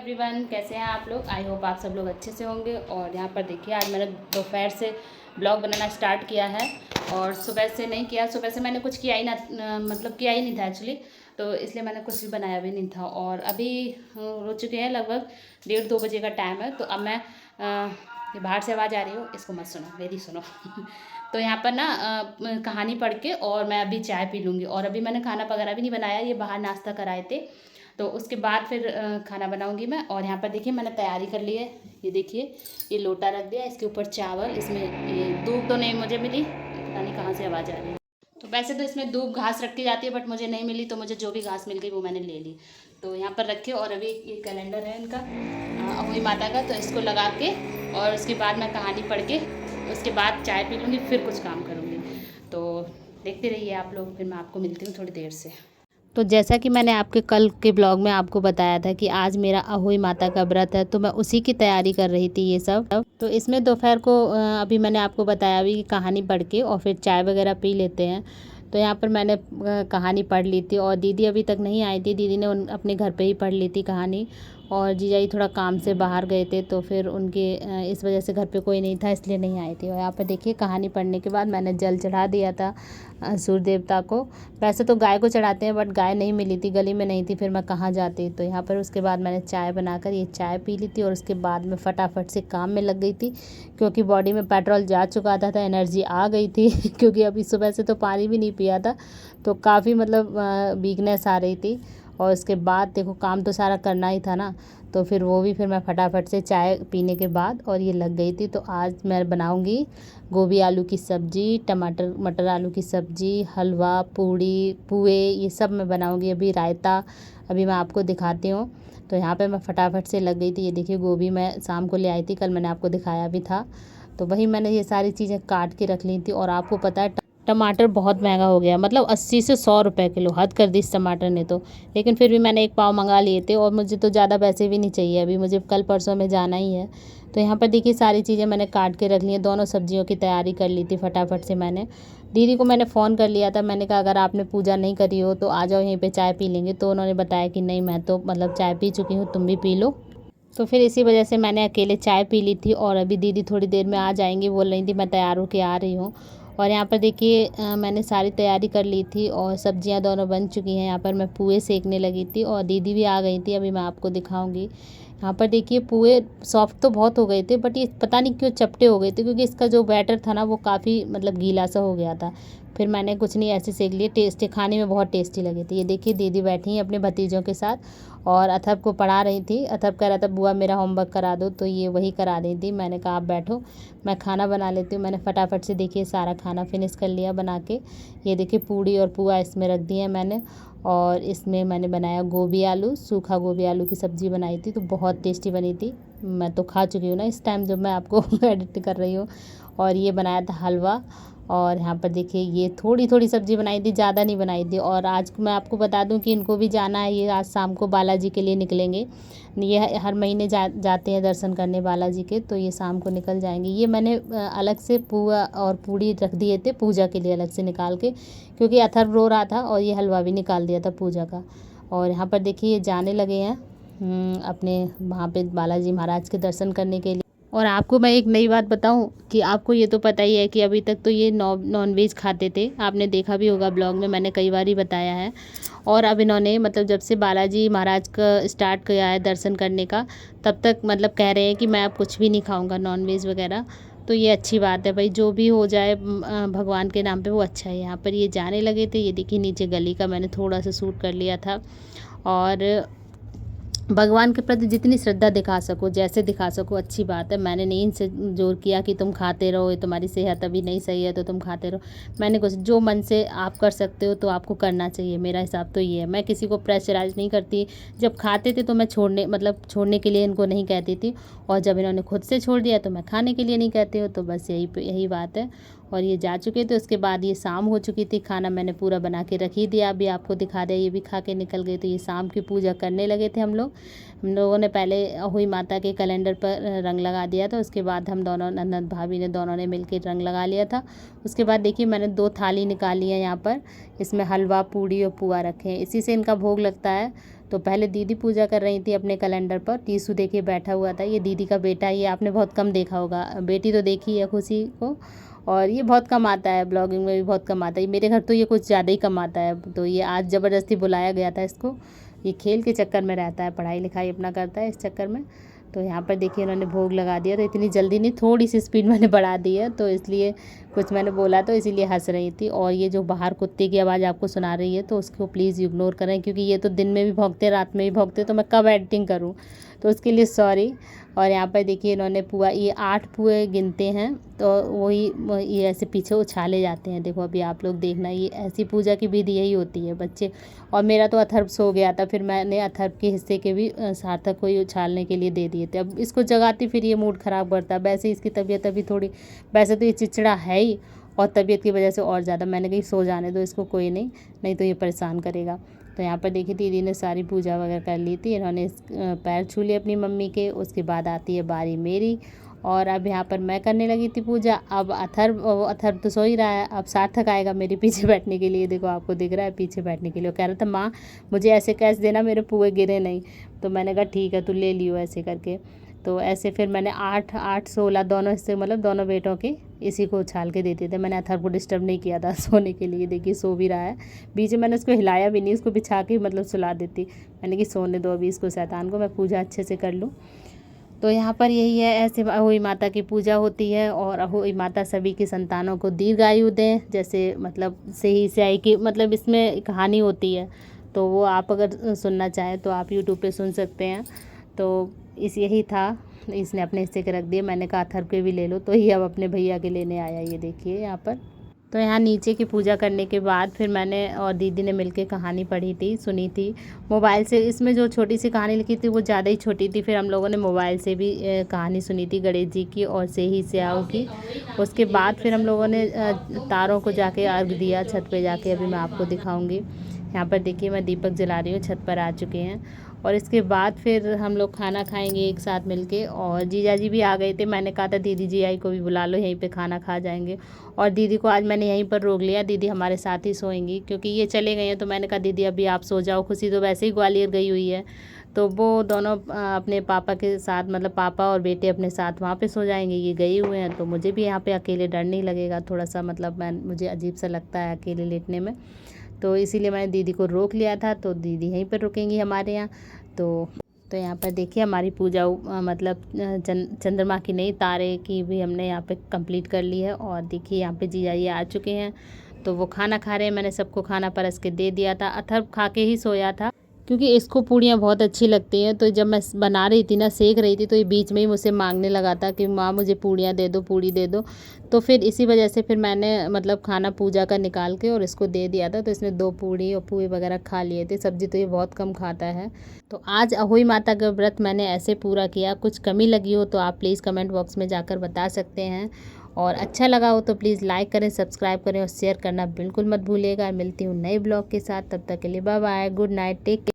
Everyone, कैसे हैं आप लोग। आई होप आप सब लोग अच्छे से होंगे। और यहाँ पर देखिए, आज मैंने दोपहर से ब्लॉग बनाना स्टार्ट किया है और सुबह से नहीं किया। सुबह से मैंने कुछ किया ही ना, मतलब किया ही नहीं था एक्चुअली, तो इसलिए मैंने कुछ भी बनाया भी नहीं था। और अभी हो चुके हैं लगभग 1:30-2 बजे का टाइम है। तो अब मैं ये बाहर से आवाज़ आ रही हो, इसको मत सुनो, मेरी सुनो। तो यहाँ पर ना कहानी पढ़ के और मैं अभी चाय पी लूँगी। और अभी मैंने खाना वगैरह भी नहीं बनाया, ये बाहर नाश्ता कराए थे, तो उसके बाद फिर खाना बनाऊंगी मैं। और यहाँ पर देखिए मैंने तैयारी कर ली है। ये देखिए, ये लोटा रख दिया, इसके ऊपर चावल, इसमें ये दूब तो नहीं मुझे मिली, पता नहीं कहाँ से आवाज़ आ रही है। तो वैसे तो इसमें दूब घास रखी जाती है, बट मुझे नहीं मिली, तो मुझे जो भी घास मिल गई वो मैंने ले ली। तो यहाँ पर रखे। और अभी ये कैलेंडर है इनका, अहोई माता का, तो इसको लगा के और उसके बाद मैं कहानी पढ़ के उसके बाद चाय पी लूँगी, फिर कुछ काम करूँगी। तो देखते रहिए आप लोग, फिर मैं आपको मिलती हूँ थोड़ी देर से। तो जैसा कि मैंने आपके कल के ब्लॉग में आपको बताया था कि आज मेरा अहोई माता का व्रत है, तो मैं उसी की तैयारी कर रही थी ये सब। तो इसमें दोपहर को अभी मैंने आपको बताया भी कि कहानी पढ़ के और फिर चाय वगैरह पी लेते हैं। तो यहाँ पर मैंने कहानी पढ़ ली थी और दीदी अभी तक नहीं आई थी। दीदी ने अपने घर पे ही पढ़ ली थी कहानी। और जीजा जी थोड़ा काम से बाहर गए थे, तो फिर उनके इस वजह से घर पे कोई नहीं था, इसलिए नहीं आई थी। और यहाँ पर देखिए, कहानी पढ़ने के बाद मैंने जल चढ़ा दिया था सूर्य देवता को। वैसे तो गाय को चढ़ाते हैं, बट गाय नहीं मिली थी, गली में नहीं थी, फिर मैं कहाँ जाती। तो यहाँ पर उसके बाद मैंने चाय बनाकर ये चाय पी ली थी। और उसके बाद मैं फटाफट से काम में लग गई थी, क्योंकि बॉडी में पेट्रोल जा चुका था, तो एनर्जी आ गई थी। क्योंकि अभी सुबह से तो पानी भी नहीं पिया था, तो काफ़ी मतलब वीकनेस आ रही थी। और उसके बाद देखो, काम तो सारा करना ही था ना, तो फिर वो भी फिर मैं फटाफट से चाय पीने के बाद और ये लग गई थी। तो आज मैं बनाऊंगी गोभी आलू की सब्ज़ी, टमाटर मटर आलू की सब्ज़ी, हलवा, पूड़ी, पुए, ये सब मैं बनाऊंगी। अभी रायता अभी मैं आपको दिखाती हूँ। तो यहाँ पे मैं फटाफट से लग गई थी। ये देखिए, गोभी मैं शाम को ले आई थी, कल मैंने आपको दिखाया भी था। तो वही मैंने ये सारी चीज़ें काट के रख ली थी। और आपको पता है, टमाटर बहुत महंगा हो गया, मतलब 80 से 100 रुपये किलो, हद कर दी इस टमाटर ने तो। लेकिन फिर भी मैंने 1 पाव मंगा लिए थे, और मुझे तो ज़्यादा पैसे भी नहीं चाहिए, अभी मुझे कल परसों में जाना ही है। तो यहाँ पर देखिए, सारी चीज़ें मैंने काट के रख ली हैं। दोनों सब्जियों की तैयारी कर ली थी फटाफट से मैंने। दीदी को मैंने फ़ोन कर लिया था, मैंने कहा अगर आपने पूजा नहीं करी हो तो आ जाओ, यहीं पर चाय पी लेंगे। तो उन्होंने बताया कि नहीं, मैं तो मतलब चाय पी चुकी हूँ, तुम भी पी लो। तो फिर इसी वजह से मैंने अकेले चाय पी ली थी। और अभी दीदी थोड़ी देर में आ जाएंगी, बोल रही थी मैं तैयार होके आ रही हूँ। और यहाँ पर देखिए, मैंने सारी तैयारी कर ली थी और सब्जियां दोनों बन चुकी हैं। यहाँ पर मैं पुए सेकने लगी थी और दीदी भी आ गई थी, अभी मैं आपको दिखाऊंगी। यहाँ पर देखिए, पुए सॉफ्ट तो बहुत हो गए थे, बट ये पता नहीं क्यों चपटे हो गए थे, क्योंकि इसका जो बैटर था ना, वो काफ़ी मतलब गीला सा हो गया था। फिर मैंने कुछ नहीं, ऐसे सेक लिए, टेस्टी, खाने में बहुत टेस्टी लगे थे। ये देखिए, दीदी बैठी हैं अपने भतीजों के साथ और अथर्व को पढ़ा रही थी। अथर्व कह रहा था बुआ मेरा होमवर्क करा दो, तो ये वही करा रही थी। मैंने कहा आप बैठो, मैं खाना बना लेती हूँ। मैंने फटाफट से देखिए सारा खाना फिनिश कर लिया बना के। ये देखिए, पूड़ी और पुआ इसमें रख दिए मैंने। और इसमें मैंने बनाया गोभी आलू, सूखा गोभी आलू की सब्ज़ी बनाई थी, तो बहुत टेस्टी बनी थी। मैं तो खा चुकी हूँ ना इस टाइम जब मैं आपको एडिट कर रही हूँ। और ये बनाया था हलवा। और यहाँ पर देखिए, ये थोड़ी थोड़ी सब्ज़ी बनाई थी, ज़्यादा नहीं बनाई थी। और आज मैं आपको बता दूं कि इनको भी जाना है, ये आज शाम को बालाजी के लिए निकलेंगे। ये हर महीने जाते हैं दर्शन करने बालाजी के, तो ये शाम को निकल जाएंगे। ये मैंने अलग से पुआ और पूड़ी रख दिए थे पूजा के लिए, अलग से निकाल के, क्योंकि अथर्व रो रहा था। और ये हलवा भी निकाल दिया था पूजा का। और यहाँ पर देखिए, ये जाने लगे हैं अपने वहाँ पे बालाजी महाराज के दर्शन करने के लिए। और आपको मैं एक नई बात बताऊं कि आपको ये तो पता ही है कि अभी तक तो ये नॉन वेज खाते थे, आपने देखा भी होगा ब्लॉग में, मैंने कई बार ही बताया है। और अब इन्होंने मतलब जब से बालाजी महाराज का स्टार्ट किया है दर्शन करने का, तब तक मतलब कह रहे हैं कि मैं अब कुछ भी नहीं खाऊंगा नॉन वेज वगैरह। तो ये अच्छी बात है भाई, जो भी हो जाए भगवान के नाम पे वो अच्छा है। यहाँ पर ये जाने लगे थे। ये देखिए, नीचे गली का मैंने थोड़ा सा शूट कर लिया था। और भगवान के प्रति जितनी श्रद्धा दिखा सको, जैसे दिखा सको, अच्छी बात है। मैंने नहीं इनसे जोर किया कि तुम खाते रहो, ये तुम्हारी सेहत अभी नहीं सही है तो तुम खाते रहो। मैंने कुछ, जो मन से आप कर सकते हो तो आपको करना चाहिए, मेरा हिसाब तो ये है। मैं किसी को प्रेशराइज नहीं करती। जब खाते थे तो मैं छोड़ने के लिए इनको नहीं कहती थी, और जब इन्होंने खुद से छोड़ दिया तो मैं खाने के लिए नहीं कहती हूँ। तो बस यही बात है। और ये जा चुके थे, उसके बाद ये शाम हो चुकी थी। खाना मैंने पूरा बना के रख ही दिया, अभी आपको दिखा दिया, ये भी खा के निकल गए। तो ये शाम की पूजा करने लगे थे हम लोग। हम लोगों ने पहले अहोई माता के कैलेंडर पर रंग लगा दिया था, उसके बाद हम दोनों ननद भाभी ने दोनों ने मिल के रंग लगा लिया था। उसके बाद देखिए मैंने 2 थाली निकाली है यहाँ पर, इसमें हलवा पूड़ी और पुआ रखे हैं, इसी से इनका भोग लगता है। तो पहले दीदी पूजा कर रही थी अपने कैलेंडर पर, टीसू देखिए बैठा हुआ था, ये दीदी का बेटा, ये आपने बहुत कम देखा होगा, बेटी तो देखी है खुशी को, और ये बहुत कम आता है, ब्लॉगिंग में भी बहुत कम आता है, मेरे घर तो ये कुछ ज़्यादा ही कम आता है। तो ये आज ज़बरदस्ती बुलाया गया था इसको, ये खेल के चक्कर में रहता है, पढ़ाई लिखाई अपना करता है इस चक्कर में। तो यहाँ पर देखिए इन्होंने भोग लगा दिया, तो इतनी जल्दी नहीं, थोड़ी सी स्पीड मैंने बढ़ा दी है, तो इसलिए कुछ मैंने बोला तो इसीलिए हंस रही थी। और ये जो बाहर कुत्ते की आवाज़ आपको सुना रही है तो उसको प्लीज़ इग्नोर करें, क्योंकि ये तो दिन में भी भौंकते रात में भी भौंकते, तो मैं कब एडिटिंग करूँ, तो उसके लिए सॉरी। और यहाँ पर देखिए इन्होंने पुआ, ये 8 पुए गिनते हैं, तो वही ये ऐसे पीछे उछाले जाते हैं, देखो अभी आप लोग देखना, ये ऐसी पूजा की विधि यही होती है बच्चे। और मेरा तो अथर्व सो गया था, फिर मैंने अथर्व के हिस्से के भी सार्थक को ही उछालने के लिए दे दिए थे। अब इसको जगाती फिर ये मूड ख़राब करता, वैसे इसकी तबीयत अभी थोड़ी, वैसे तो ये चिड़चिड़ा है ही, और तबीयत की वजह से और ज़्यादा, मैंने कही सो जाने दो इसको, कोई नहीं, नहीं तो ये परेशान करेगा। तो यहाँ पर देखिए दीदी ने सारी पूजा वगैरह कर ली थी, इन्होंने पैर छू लिए अपनी मम्मी के, उसके बाद आती है बारी मेरी, और अब यहाँ पर मैं करने लगी थी पूजा। अब अथर्व तो सो ही रहा है, अब सार्थक आएगा मेरे पीछे बैठने के लिए, देखो आपको दिख रहा है पीछे बैठने के लिए, वो कह रहा था माँ मुझे ऐसे कैसे देना, मेरे पुए गिरे नहीं, तो मैंने कहा ठीक है तू ले लियो ऐसे करके। तो ऐसे फिर मैंने 8 16 दोनों हिस्से, मतलब दोनों बेटों के इसी को उछाल के देते थे। मैंने अथर्व को डिस्टर्ब नहीं किया था सोने के लिए, देखिए सो भी रहा है, बीच में मैंने उसको हिलाया भी नहीं, उसको बिछा के मतलब सुला देती, मैंने कि सोने दो अभी इसको, शैतान को, मैं पूजा अच्छे से कर लूँ। तो यहाँ पर यही है, ऐसे अहोई माता की पूजा होती है, और अहोई माता सभी की संतानों को दीर्घायु दें, जैसे मतलब सही से आई कि मतलब इसमें कहानी होती है, तो वो आप अगर सुनना चाहें तो आप यूट्यूब पे सुन सकते हैं। तो इस यही था, इसने अपने हिस्से के रख दिए, मैंने कहा अथर्व के भी ले लो, तो ये अब अपने भैया के लेने आया, ये देखिए यहाँ पर। तो यहाँ नीचे की पूजा करने के बाद फिर मैंने और दीदी ने मिलके कहानी पढ़ी थी, सुनी थी मोबाइल से। इसमें जो छोटी सी कहानी लिखी थी वो ज़्यादा ही छोटी थी, फिर हम लोगों ने मोबाइल से भी कहानी सुनी थी गणेश जी की और से ही से आओ की। उसके बाद फिर हम लोगों ने तारों को जाके अर्घ दिया छत पे जाके, अभी मैं आपको दिखाऊंगी। यहाँ पर देखिए मैं दीपक जला रही हूँ, छत पर आ चुके हैं। और इसके बाद फिर हम लोग खाना खाएंगे एक साथ मिलके, और जीजा जी भी आ गए थे, मैंने कहा था दीदी जी आई को भी बुला लो, यहीं पे खाना खा जाएंगे। और दीदी को आज मैंने यहीं पर रोक लिया, दीदी हमारे साथ ही सोएंगी, क्योंकि ये चले गए हैं, तो मैंने कहा दीदी अभी आप सो जाओ, खुशी तो वैसे ही ग्वालियर गई हुई है, तो वो दोनों अपने पापा के साथ, मतलब पापा और बेटे अपने साथ वहाँ पे सो जाएंगे, ये गए हुए हैं, तो मुझे भी यहाँ पे अकेले डर नहीं लगेगा, थोड़ा सा मतलब मुझे अजीब सा लगता है अकेले लेटने में, तो इसीलिए मैंने दीदी को रोक लिया था, तो दीदी यहीं पर रुकेंगी हमारे यहाँ। तो यहाँ पर देखिए हमारी पूजा मतलब चंद्रमा की नहीं, तारे की भी हमने यहाँ पे कंप्लीट कर ली है। और देखिए यहाँ पे जीजा जी आ चुके हैं, तो वो खाना खा रहे हैं, मैंने सबको खाना परस के दे दिया था। अथर्व खा के ही सोया था, क्योंकि इसको पूड़ियाँ बहुत अच्छी लगती हैं, तो जब मैं बना रही थी ना, सेक रही थी, तो ये बीच में ही मुझसे मांगने लगा था कि माँ मुझे पूड़ियाँ दे दो, पूड़ी दे दो। तो फिर इसी वजह से फिर मैंने मतलब खाना पूजा का निकाल के और इसको दे दिया था, तो इसने 2 पूड़ी और पुए वगैरह खा लिए थे, सब्जी तो ये बहुत कम खाता है। तो आज अहोई माता का व्रत मैंने ऐसे पूरा किया, कुछ कमी लगी हो तो आप प्लीज़ कमेंट बॉक्स में जाकर बता सकते हैं, और अच्छा लगा हो तो प्लीज़ लाइक करें, सब्सक्राइब करें और शेयर करना बिल्कुल मत भूलिएगा। मिलती हूँ नए ब्लॉग के साथ, तब तक के लिए bye bye, good night, take care.